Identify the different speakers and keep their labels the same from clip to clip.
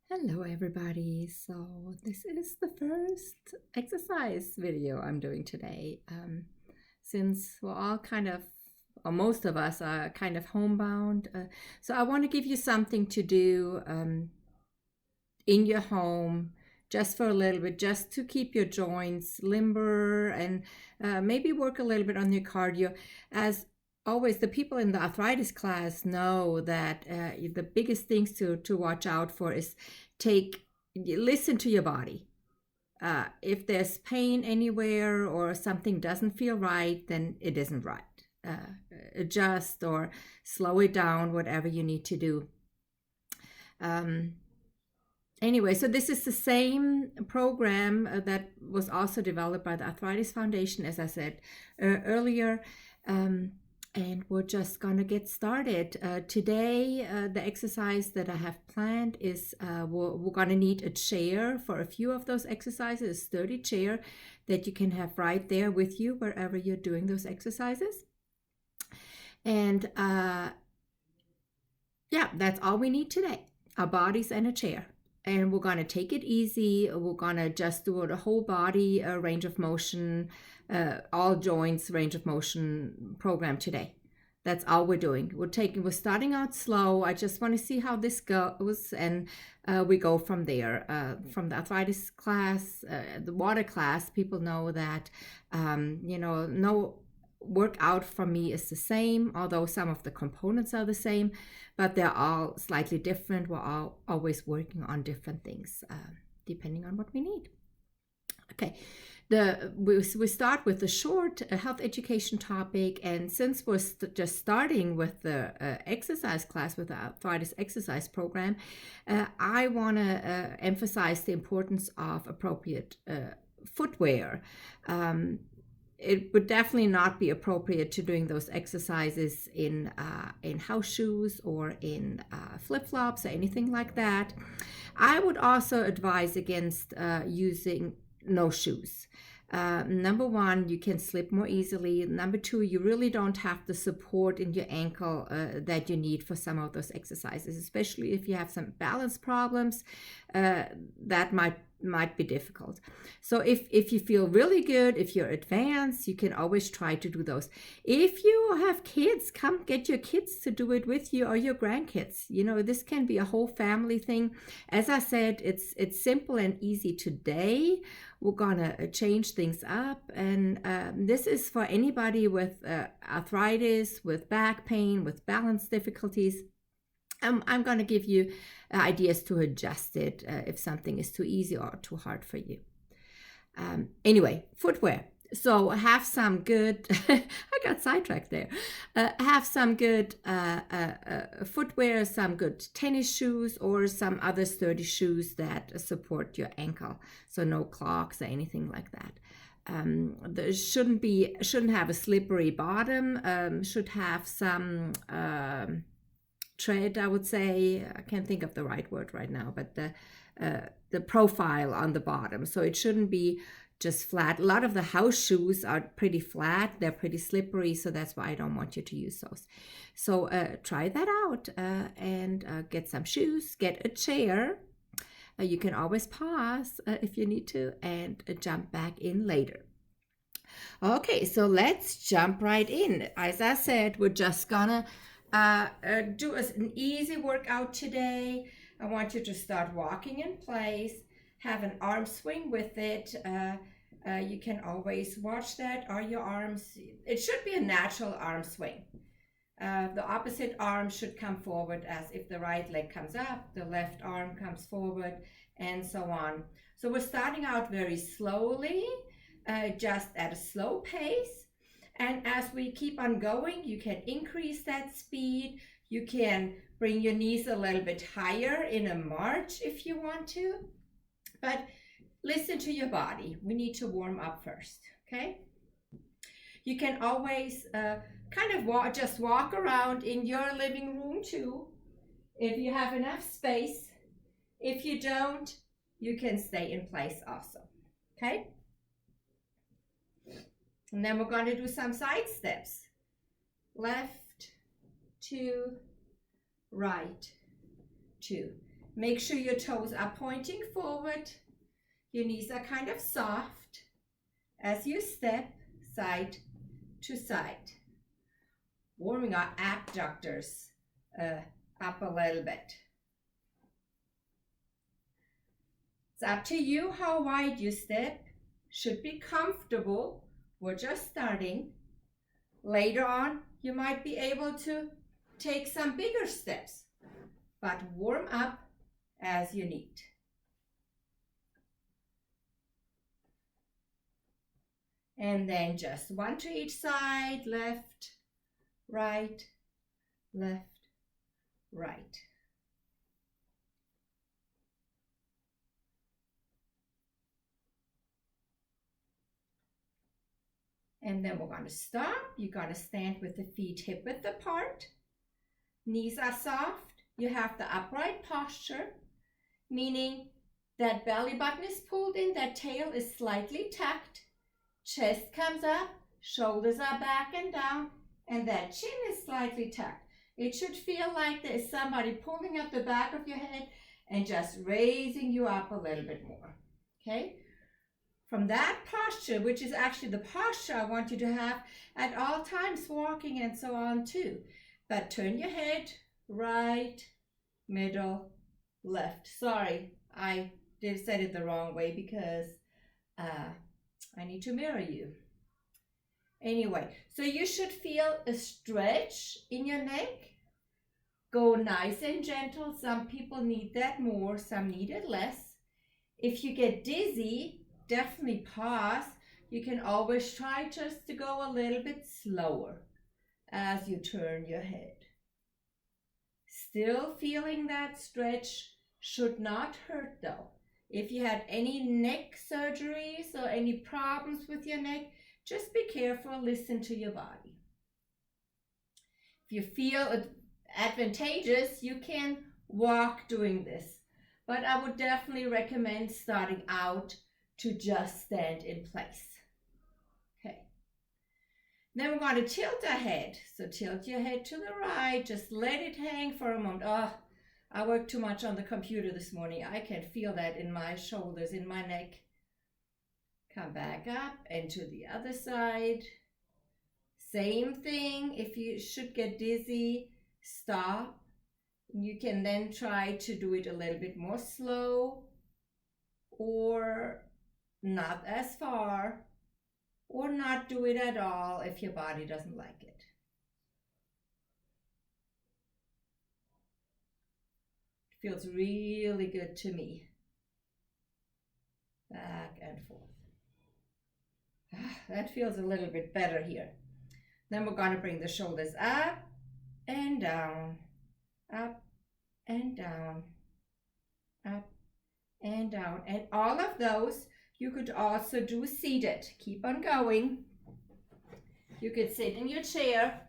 Speaker 1: Hello everybody. So this is the first exercise video I'm doing today. Since we're all or most of us are kind of homebound. So I want to give you something to do in your home just for a little bit, just to keep your joints limber and maybe work a little bit on your cardio. As always, the people in the arthritis class know that the biggest things to watch out for is listen to your body. If there's pain anywhere or something doesn't feel right, then it isn't right. Adjust or slow it down, whatever you need to do. Anyway, so this is the same program that was also developed by the Arthritis Foundation, as I said earlier. And we're just going to get started. Today, the exercise that I have planned is we're going to need a chair for a few of those exercises, a sturdy chair that you can have right there with you wherever you're doing those exercises. And yeah, that's all we need today, our bodies and a chair. And we're going to take it easy. We're going to just do the whole body range of motion, all joints range of motion program today. That's all we're doing. We're starting out slow. I just want to see how this goes, and we go from there. From the arthritis class, the water class, people know that no workout for me is the same, although some of the components are the same, but they're all slightly different. We're all always working on different things depending on what we need. Okay, we start with the short health education topic, and since we're just starting with the exercise class with the arthritis exercise program, I want to emphasize the importance of appropriate footwear. It would definitely not be appropriate to doing those exercises in house shoes or in flip-flops or anything like that. I would also advise against using no shoes. Number one, you can slip more easily. Number two, you really don't have the support in your ankle that you need for some of those exercises, especially if you have some balance problems. That might be difficult. So if you feel really good, if you're advanced, you can always try to do those. If you have kids, come get your kids to do it with you, or your grandkids. This can be a whole family thing. As I said, it's simple and easy today. We're gonna change things up, and this is for anybody with arthritis, with back pain, with balance difficulties. I'm going to give you ideas to adjust it if something is too easy or too hard for you. Anyway, footwear. So have some good, I got sidetracked there. Have some good footwear, some good tennis shoes, or some other sturdy shoes that support your ankle. So no clogs or anything like that. There shouldn't have a slippery bottom. Should have some tread, I would say. I can't think of the right word right now, but the profile on the bottom. So it shouldn't be just flat. A lot of the house shoes are pretty flat. They're pretty slippery, so that's why I don't want you to use those. So try that out and get some shoes, get a chair. You can always pause if you need to and jump back in later. Okay, so let's jump right in. As I said, we're just gonna do an easy workout today. I want you to start walking in place, have an arm swing with it. You can always watch that. Are your arms, it should be a natural arm swing. The opposite arm should come forward, as if the right leg comes up, the left arm comes forward, and so on. So we're starting out very slowly, just at a slow pace. And as we keep on going, you can increase that speed. You can bring your knees a little bit higher in a march if you want to. But listen to your body. We need to warm up first, okay? You can always just walk around in your living room too, if you have enough space. If you don't, you can stay in place also, okay? And then we're going to do some side steps. Left, 2, right, 2. Make sure your toes are pointing forward. Your knees are kind of soft as you step side to side. Warming our abductors up a little bit. It's up to you how wide you step. Should be comfortable. We're just starting. Later on, you might be able to take some bigger steps, but warm up as you need. And then just one to each side, left, right, left, right. And then we're going to stop. You're going to stand with the feet hip-width apart. Knees are soft. You have the upright posture, meaning that belly button is pulled in, that tail is slightly tucked, chest comes up, shoulders are back and down, and that chin is slightly tucked. It should feel like there is somebody pulling up the back of your head and just raising you up a little bit more, okay? From that posture, which is actually the posture I want you to have at all times, walking and so on too. But turn your head right, middle, left. Sorry, I said it the wrong way because I need to mirror you. Anyway, so you should feel a stretch in your neck. Go nice and gentle. Some people need that more, some need it less. If you get dizzy, definitely pause. You can always try just to go a little bit slower as you turn your head. Still feeling that stretch, should not hurt though. If you had any neck surgeries or any problems with your neck, just be careful, listen to your body. If you feel it advantageous, you can walk doing this. But I would definitely recommend starting out to just stand in place. Okay. Then we're going to tilt our head. So tilt your head to the right. Just let it hang for a moment. Oh, I worked too much on the computer this morning. I can feel that in my shoulders, in my neck. Come back up and to the other side. Same thing. If you should get dizzy, stop. You can then try to do it a little bit more slow, or not as far, or not do it at all if your body doesn't like it. It feels really good to me. Back and forth. That feels a little bit better here. Then we're going to bring the shoulders up and down, up and down, up and down. And all of those you could also do seated. Keep on going. You could sit in your chair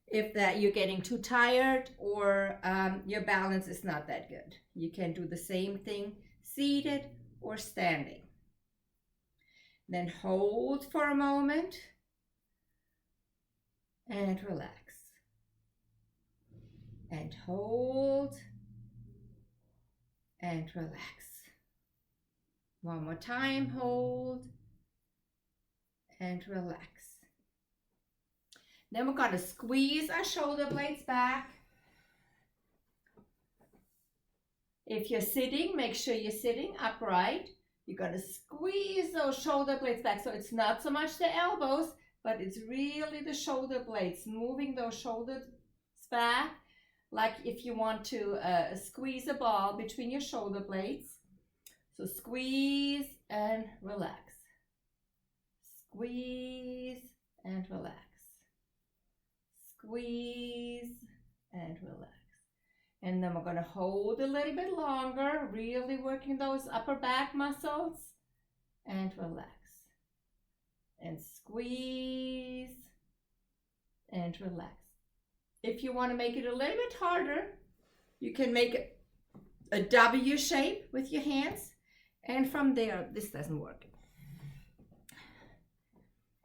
Speaker 1: if that you're getting too tired or your balance is not that good. You can do the same thing seated or standing. Then hold for a moment and relax. And hold and relax. One more time, hold and relax. Then we're going to squeeze our shoulder blades back. If you're sitting, make sure you're sitting upright. You're going to squeeze those shoulder blades back. So it's not so much the elbows, but it's really the shoulder blades, moving those shoulders back, like if you want to squeeze a ball between your shoulder blades. So squeeze and relax. Squeeze and relax. Squeeze and relax. And then we're going to hold a little bit longer, really working those upper back muscles, and relax. And squeeze and relax. If you want to make it a little bit harder, you can make a W shape with your hands. And from there, this doesn't work.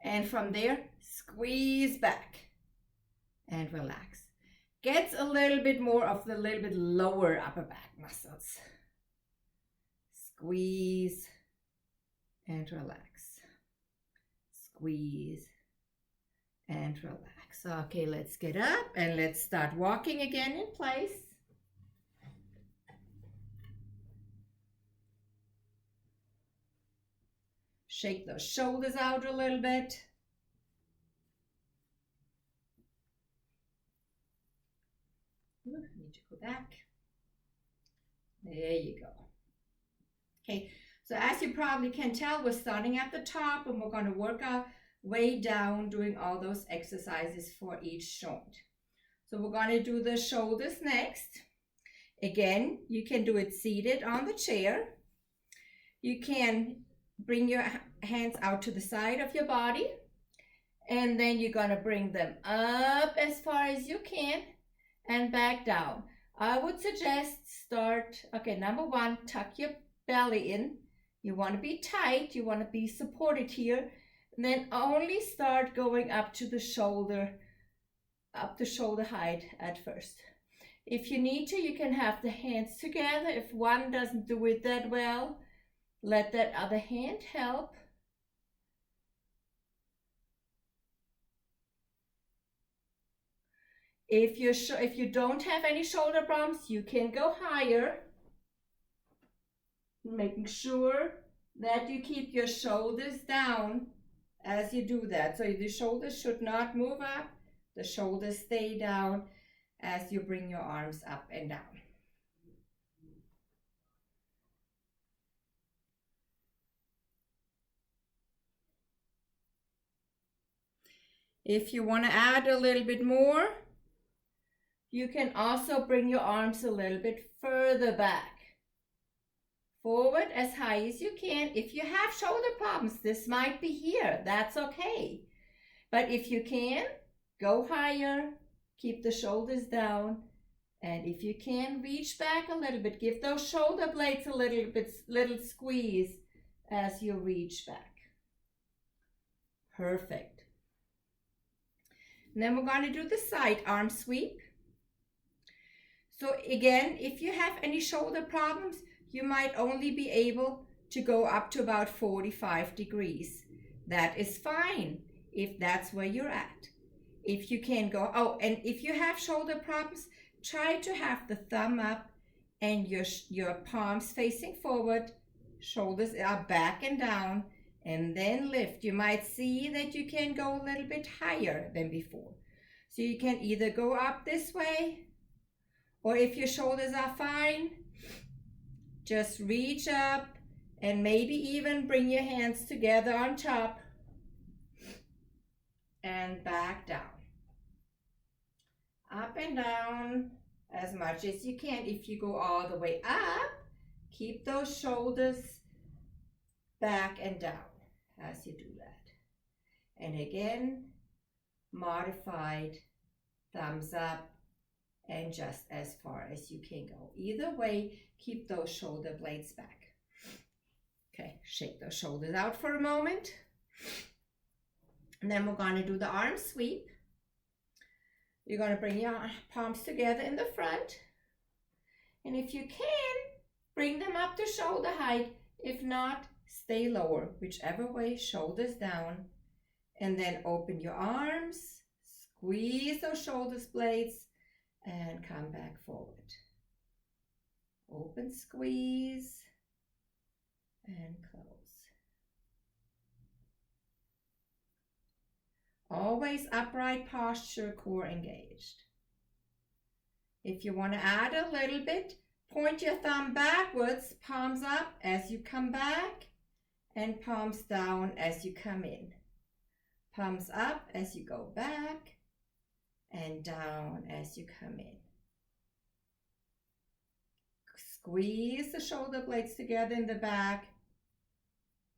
Speaker 1: And from there, squeeze back and relax. gets a little bit more of the little bit lower upper back muscles. Squeeze and relax. Squeeze and relax. Okay, let's get up and let's start walking again in place. Shake those shoulders out a little bit. Ooh, need to go back. There you go. Okay, so as you probably can tell, we're starting at the top and we're going to work our way down doing all those exercises for each joint. So we're going to do the shoulders next. Again, you can do it seated on the chair. You can bring your hands out to the side of your body, and then you're going to bring them up as far as you can and back down. I would suggest okay, number one, tuck your belly in. You want to be tight, you want to be supported here, and then only start going up to the shoulder, up the shoulder height at first. If you need to, you can have the hands together. If one doesn't do it that well, let that other hand help. If you don't have any shoulder problems, you can go higher, making sure that you keep your shoulders down as you do that. So the shoulders should not move up. The shoulders stay down as you bring your arms up and down. If you want to add a little bit more, you can also bring your arms a little bit further back. Forward as high as you can. If you have shoulder problems, this might be here. That's okay. But if you can, go higher. Keep the shoulders down. And if you can, reach back a little bit. Give those shoulder blades a little squeeze as you reach back. Perfect. And then we're going to do the side arm sweep. So again, if you have any shoulder problems, you might only be able to go up to about 45 degrees. That is fine if that's where you're at. If you can go, and if you have shoulder problems, try to have the thumb up and your palms facing forward, shoulders are back and down, and then lift. You might see that you can go a little bit higher than before. So you can either go up this way, or if your shoulders are fine, just reach up and maybe even bring your hands together on top and back down. Up and down as much as you can. If you go all the way up, keep those shoulders back and down as you do that. And again, modified thumbs up and just as far as you can go. Either way, keep those shoulder blades back. Okay, shake those shoulders out for a moment. And then we're going to do the arm sweep. You're going to bring your palms together in the front. And if you can, bring them up to shoulder height. If not, stay lower, whichever way, shoulders down. And then open your arms, squeeze those shoulder blades, and come back forward. Open, squeeze, and close. Always upright posture, core engaged. If you want to add a little bit, point your thumb backwards, palms up as you come back, and palms down as you come in. Palms up as you go back, and down as you come in. Squeeze the shoulder blades together in the back.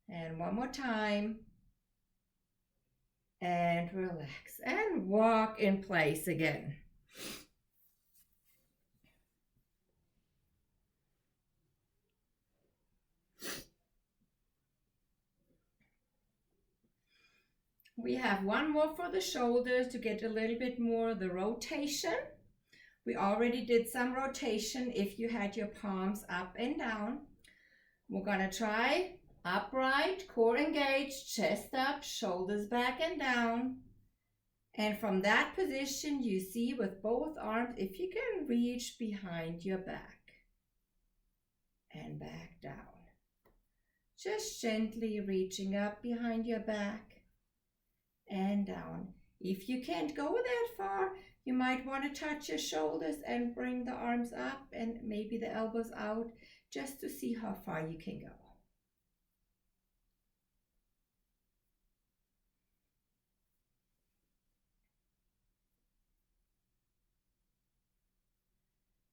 Speaker 1: And one more time. And relax. And walk in place again. We have one more for the shoulders to get a little bit more of the rotation. We already did some rotation if you had your palms up and down. We're gonna try upright, core engaged, chest up, shoulders back and down. And from that position, you see with both arms, if you can reach behind your back and back down. Just gently reaching up behind your back and down. If you can't go that far, you might want to touch your shoulders and bring the arms up and maybe the elbows out just to see how far you can go.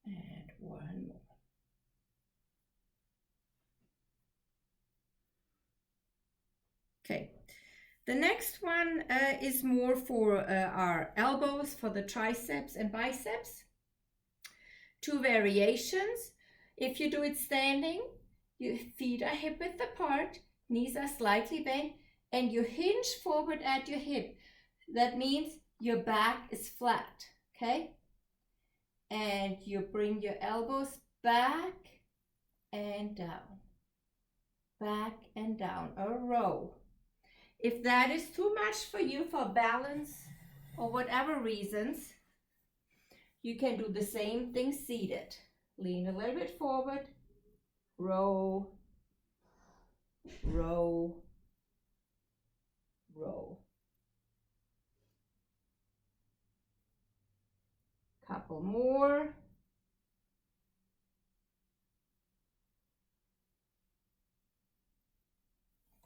Speaker 1: And one more. Okay, the next one is more for our elbows, for the triceps and biceps. 2 variations. If you do it standing, your feet are hip width apart, knees are slightly bent, and you hinge forward at your hip. That means your back is flat, okay? And you bring your elbows back and down, a row. If that is too much for you for balance or whatever reasons, you can do the same thing seated. Lean a little bit forward, row, row, row. Couple more.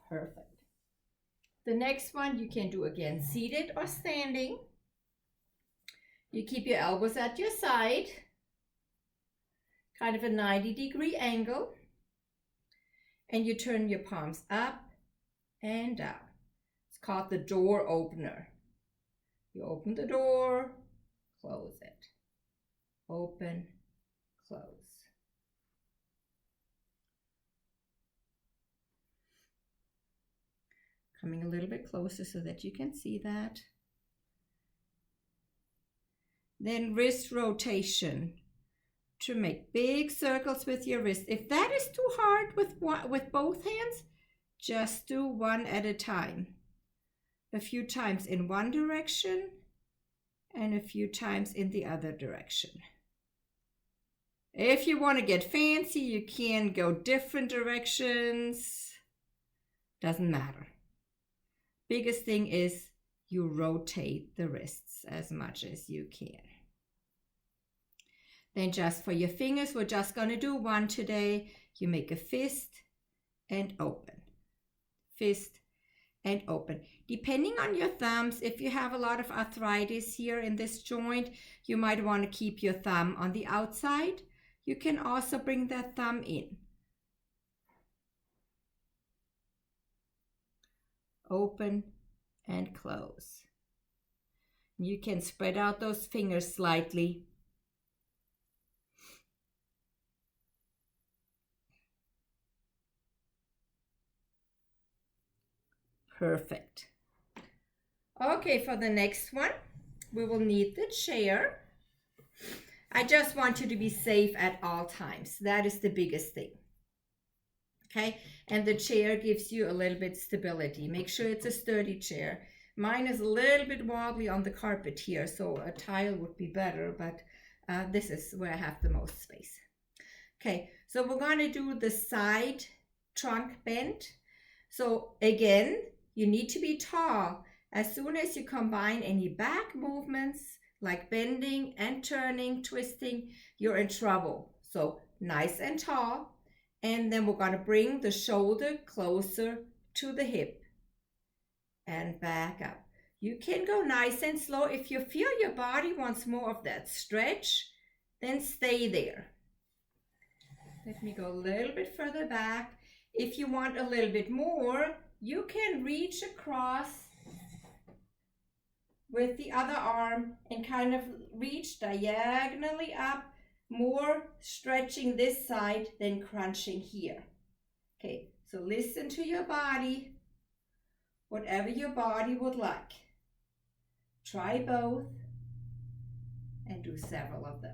Speaker 1: Perfect. The next one you can do again seated or standing. You keep your elbows at your side, kind of a 90-degree angle, and you turn your palms up and down. It's called the door opener. You open the door, close it. Open, close. Coming a little bit closer so that you can see that. Then wrist rotation to make big circles with your wrist. If that is too hard with both hands, just do one at a time. A few times in one direction and a few times in the other direction. If you want to get fancy, you can go different directions. Doesn't matter. Biggest thing is you rotate the wrists as much as you can. Then just for your fingers, we're just going to do one today. You make a fist and open. Fist and open. Depending on your thumbs, if you have a lot of arthritis here in this joint, you might want to keep your thumb on the outside. You can also bring that thumb in. Open and close. You can spread out those fingers slightly. Perfect. Okay, for the next one, we will need the chair. I just want you to be safe at all times. That is the biggest thing. Okay, and the chair gives you a little bit stability. Make sure it's a sturdy chair. Mine is a little bit wobbly on the carpet here, so a tile would be better, but this is where I have the most space. Okay, so we're going to do the side trunk bend. So again, you need to be tall. As soon as you combine any back movements, like bending and turning, twisting, you're in trouble. So nice and tall. And then we're going to bring the shoulder closer to the hip and back up. You can go nice and slow. If you feel your body wants more of that stretch, then stay there. Let me go a little bit further back. If you want a little bit more, you can reach across with the other arm and kind of reach diagonally up, more stretching this side than crunching here. Okay, so listen to your body, whatever your body would like. Try both and do several of those.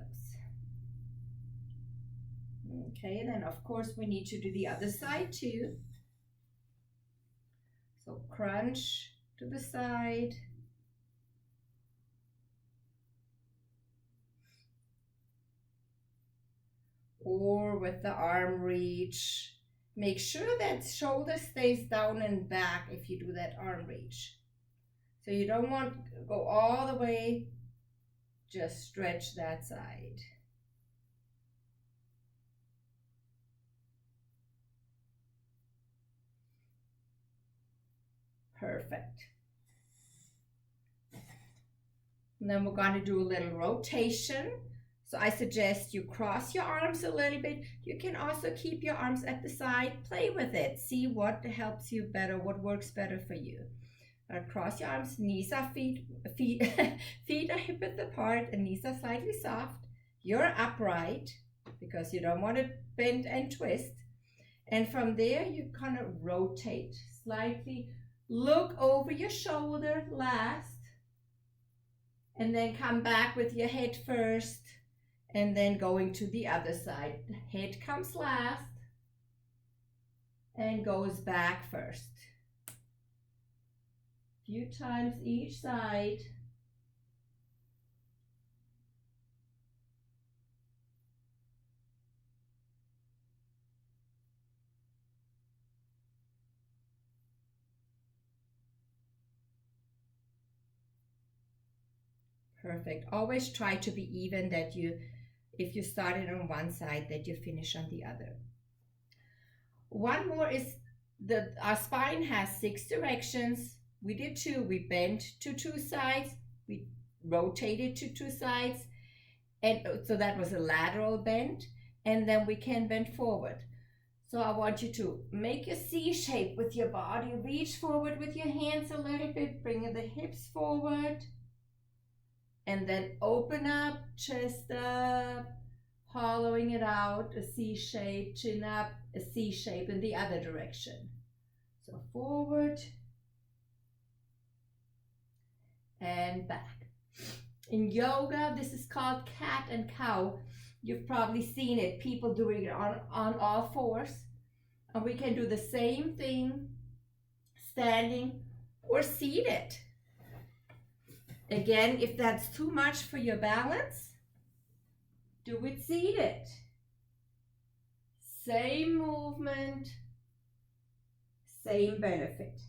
Speaker 1: Okay, then of course we need to do the other side too. So crunch to the side. Or with the arm reach. Make sure that shoulder stays down and back if you do that arm reach. So you don't want to go all the way, just stretch that side. Perfect. And then we're going to do a little rotation. So I suggest you cross your arms a little bit. You can also keep your arms at the side, play with it, see what helps you better, what works better for you. Cross your arms, knees are feet are hip width apart and knees are slightly soft. You're upright because you don't want to bend and twist. And from there, you kind of rotate slightly. Look over your shoulder last. And then come back with your head first. And then going to the other side. Head comes last. And goes back first. Few times each side. Perfect. Always try to be even, that if you started on one side, that you finish on the other. One more is our spine has 6 directions. We did 2. We bent to 2 sides. We rotated to 2 sides. And so that was a lateral bend. And then we can bend forward. So I want you to make a C shape with your body. Reach forward with your hands a little bit. Bring the hips forward. And then open up, chest up, hollowing it out, a C shape, chin up, a C shape in the other direction. So forward and back. In yoga, this is called cat and cow. You've probably seen it, people doing it on all fours. And we can do the same thing, standing or seated. Again, if that's too much for your balance, do it seated. Same movement, same benefit.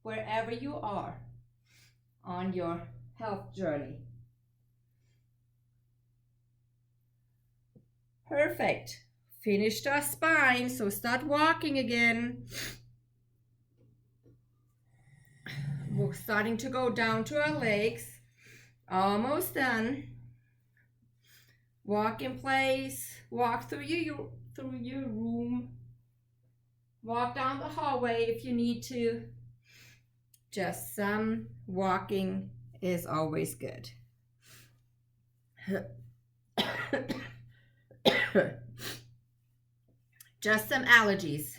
Speaker 1: Wherever you are on your health journey. Perfect. Finished our spine, so start walking again. We're starting to go down to our legs. Almost done. Walk in place. Walk through your room. Walk down the hallway if you need to. Just some walking is always good. Just some allergies.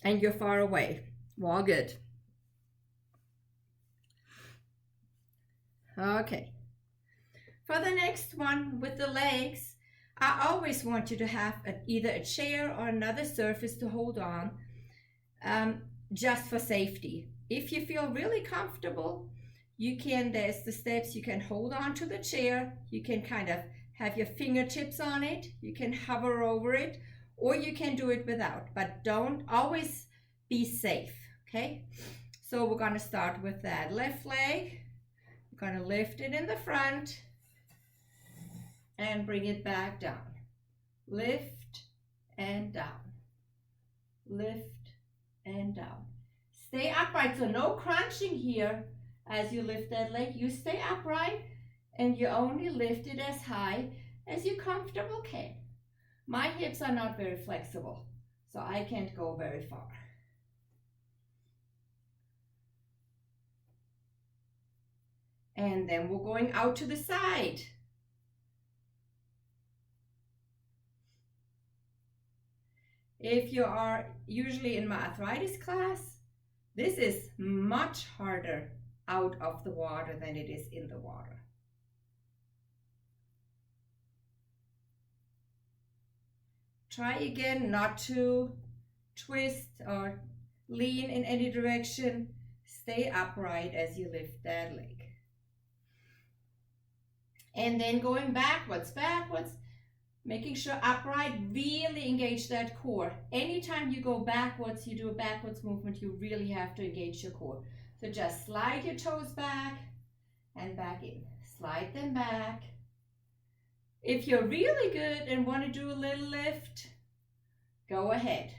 Speaker 1: And you're far away. All good. Okay. For the next one with the legs, I always want you to have either a chair or another surface to hold on, just for safety. If you feel really comfortable, there's the steps, you can hold on to the chair, you can kind of have your fingertips on it, you can hover over it, or you can do it without, but always be safe, okay? So we're going to start with that left leg. We're going to lift it in the front and bring it back down. Lift and down. Lift and down. Stay upright, so no crunching here as you lift that leg. You stay upright and you only lift it as high as you comfortably can. My hips are not very flexible, so I can't go very far. And then we're going out to the side. If you are usually in my arthritis class, this is much harder. out of the water than it is in the water. Try again not to twist or lean in any direction. Stay upright as you lift that leg. And then going backwards, making sure upright, really engage that core. Anytime you go backwards, you do a backwards movement, you really have to engage your core. So just slide your toes back and back in. Slide them back. If you're really good and want to do a little lift, go ahead.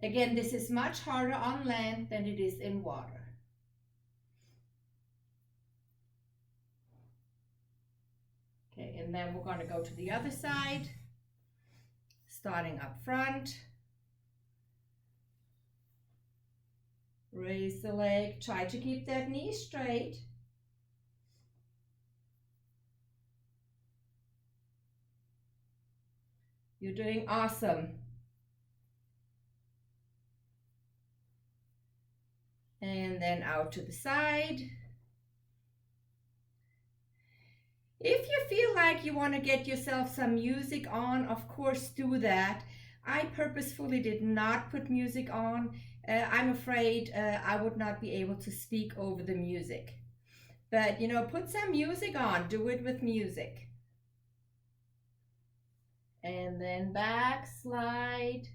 Speaker 1: Again, this is much harder on land than it is in water. Okay, and then we're going to go to the other side, starting up front. Raise the leg, try to keep that knee straight. You're doing awesome. And then out to the side. If you feel like you want to get yourself some music on, of course do that. I purposefully did not put music on. I'm afraid I would not be able to speak over the music. But, you know, put some music on. Do it with music. And then back slide.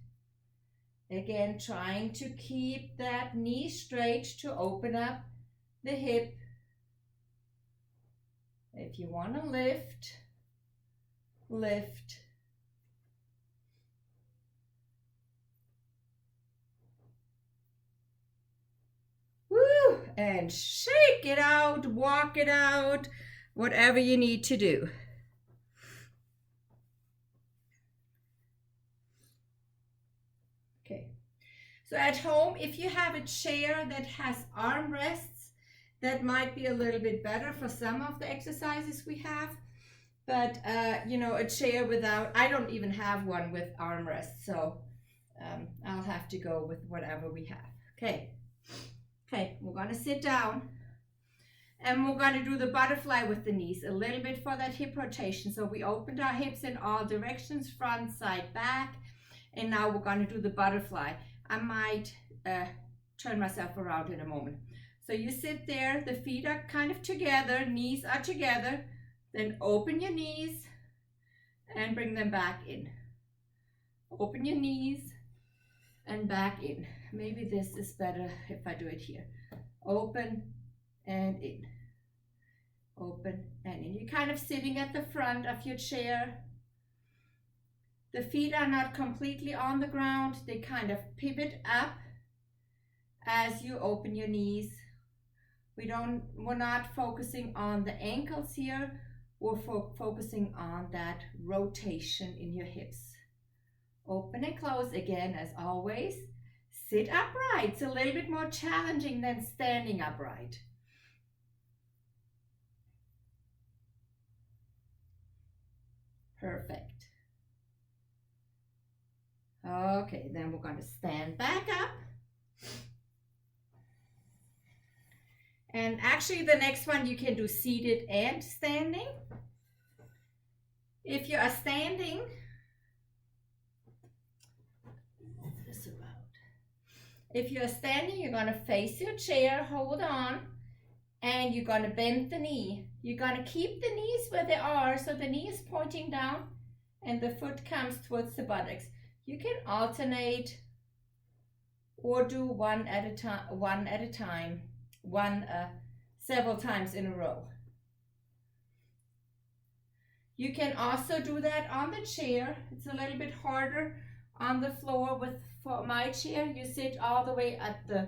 Speaker 1: Again, trying to keep that knee straight to open up the hip. If you want to lift, lift. Woo! And shake it out, walk it out, whatever you need to do. Okay. So at home, if you have a chair that has armrests, that might be a little bit better for some of the exercises we have. But, you know, a chair without, I don't even have one with armrests, so I'll have to go with whatever we have. Okay. Okay, we're going to sit down. And we're going to do the butterfly with the knees, a little bit for that hip rotation. So we opened our hips in all directions, front, side, back. And now we're going to do the butterfly. I might turn myself around in a moment. So you sit there, the feet are kind of together, knees are together. Then open your knees and bring them back in. Open your knees and back in. Maybe this is better if I do it here. Open and in. Open and in. You're kind of sitting at the front of your chair. The feet are not completely on the ground. They kind of pivot up as you open your knees. We're not focusing on the ankles here. We're focusing on that rotation in your hips. Open and close again, as always. Sit upright. It's a little bit more challenging than standing upright. Perfect. Okay, then we're going to stand back up. And actually the next one you can do seated and standing. If you are standing, move this around. If you are standing, you're going to face your chair, hold on, and you're going to bend the knee. You're going to keep the knees where they are, so the knee is pointing down and the foot comes towards the buttocks. You can alternate or do one at a time, several times in a row. You can also do that on the chair. It's a little bit harder on the floor. For my chair, you sit all the way at the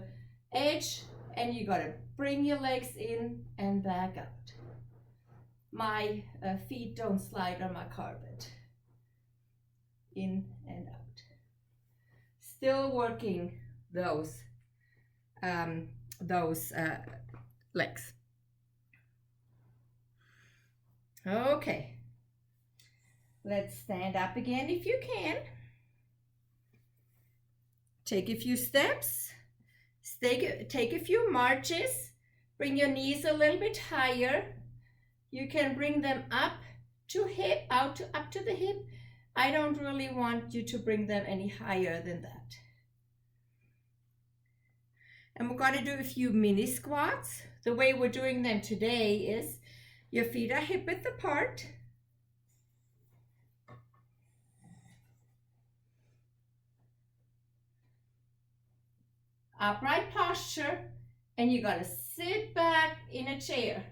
Speaker 1: edge and you gotta bring your legs in and back out. My feet don't slide on my carpet. In and out. Still working those legs. Okay. Let's stand up again if you can. Take a few steps. Take a few marches. Bring your knees a little bit higher. You can bring them up to hip, up to the hip. I don't really want you to bring them any higher than that. And we're going to do a few mini squats. The way we're doing them today is your feet are hip width apart. Upright posture, and you're going to sit back in a chair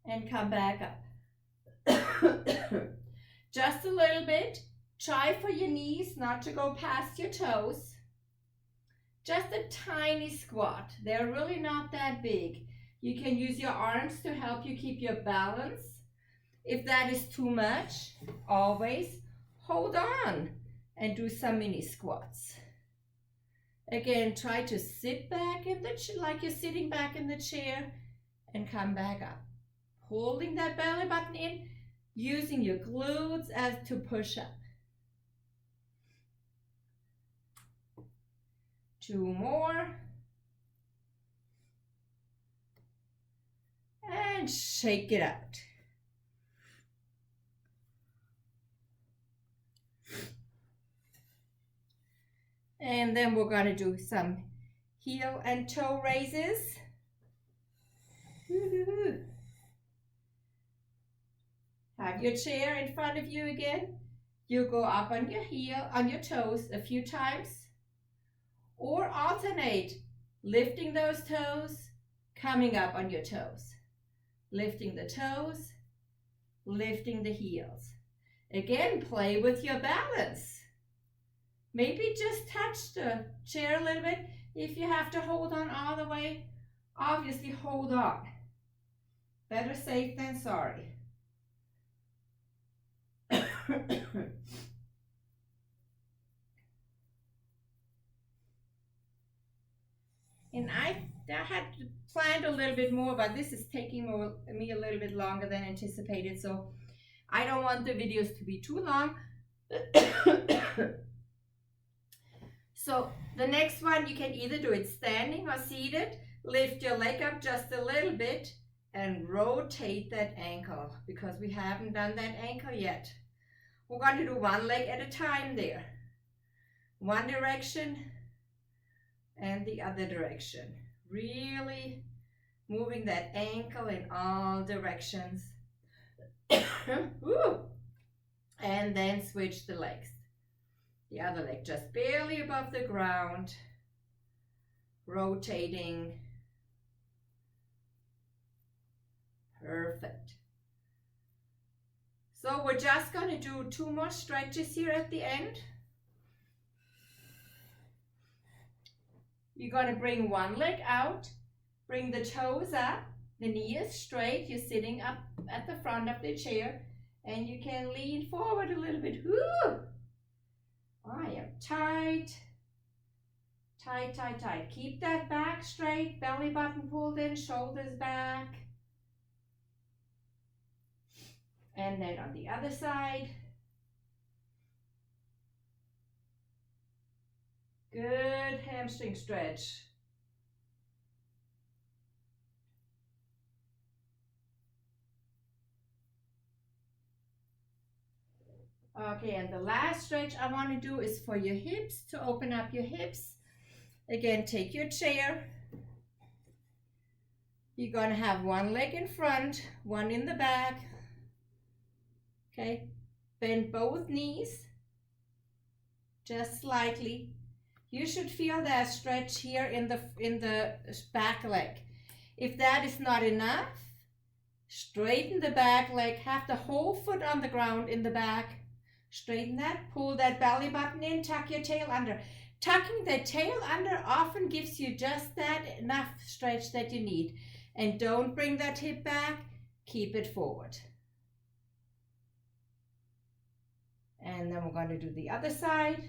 Speaker 1: and come back up. Just a little bit. Try for your knees not to go past your toes. Just a tiny squat. They're really not that big. You can use your arms to help you keep your balance. If that is too much, always hold on and do some mini squats. Again, try to sit back in the chair like you're sitting back in the chair and come back up. Holding that belly button in, using your glutes as to push up. 2 more. And shake it out. And then we're going to do some heel and toe raises. Woo-hoo-hoo. Have your chair in front of you again. You go up on your heel, on your toes a few times. Or alternate, lifting those toes, coming up on your toes. Lifting the toes, lifting the heels. Again, play with your balance. Maybe just touch the chair a little bit. If you have to hold on all the way, obviously hold on. Better safe than sorry. And I had planned a little bit more, but this is taking me a little bit longer than anticipated, so I don't want the videos to be too long. So the next one, you can either do it standing or seated. Lift your leg up just a little bit and rotate that ankle, because we haven't done that ankle yet. We're going to do one leg at a time there. One direction and the other direction. Really moving that ankle in all directions. And then switch the legs. The other leg just barely above the ground, rotating. Perfect. So we're just going to do 2 more stretches here at the end. You're going to bring one leg out, bring the toes up, the knee is straight, you're sitting up at the front of the chair, and you can lean forward a little bit. Woo! I am tight, tight, tight, tight. Keep that back straight, belly button pulled in, shoulders back. And then on the other side. Good hamstring stretch. Okay, and the last stretch I want to do is for your hips, to open up your hips. Again, take your chair. You're going to have one leg in front, one in the back. Okay, bend both knees just slightly. You should feel that stretch here in the back leg. If that is not enough, straighten the back leg, have the whole foot on the ground in the back. Straighten that, pull that belly button in, tuck your tail under. Tucking the tail under often gives you just that enough stretch that you need. And don't bring that hip back, keep it forward. And then we're going to do the other side.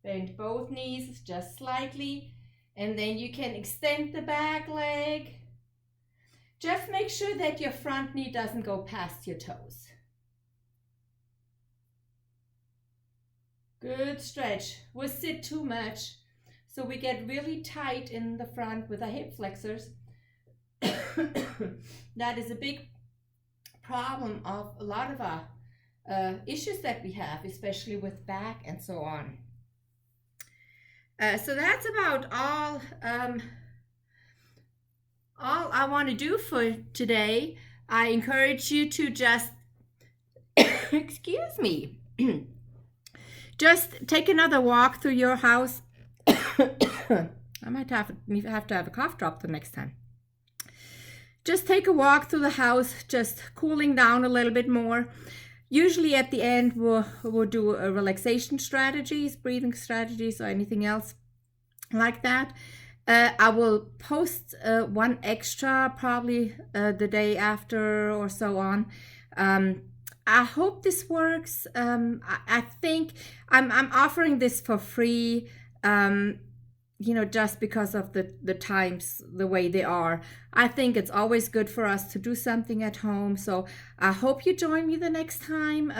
Speaker 1: Bend both knees just slightly, and then you can extend the back leg. Just make sure that your front knee doesn't go past your toes. Good stretch. We'll sit too much, So we get really tight in the front with our hip flexors. That is a big problem of a lot of our issues that we have, especially with back and so on. So that's about all I want to do for today. I encourage you to just, excuse me, just take another walk through your house. I might have to have a cough drop the next time. Just take a walk through the house, just cooling down a little bit more. Usually at the end, we'll do a relaxation strategies, breathing strategies, or anything else like that. I will post one extra probably the day after or so on. I hope this works. I think I'm offering this for free. Just because of the times, the way they are. I think it's always good for us to do something at home. So I hope you join me the next time.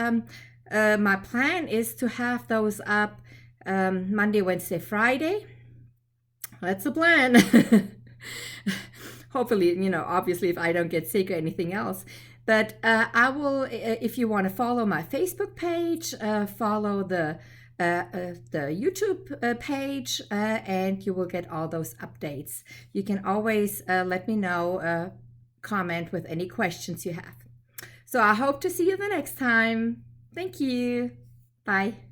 Speaker 1: My plan is to have those up Monday, Wednesday, Friday. That's the plan. Hopefully, obviously if I don't get sick or anything else. But I will, if you want to follow my Facebook page, follow the YouTube page, and you will get all those updates. You can always let me know, comment with any questions you have. So I hope to see you the next time. Thank you. Bye.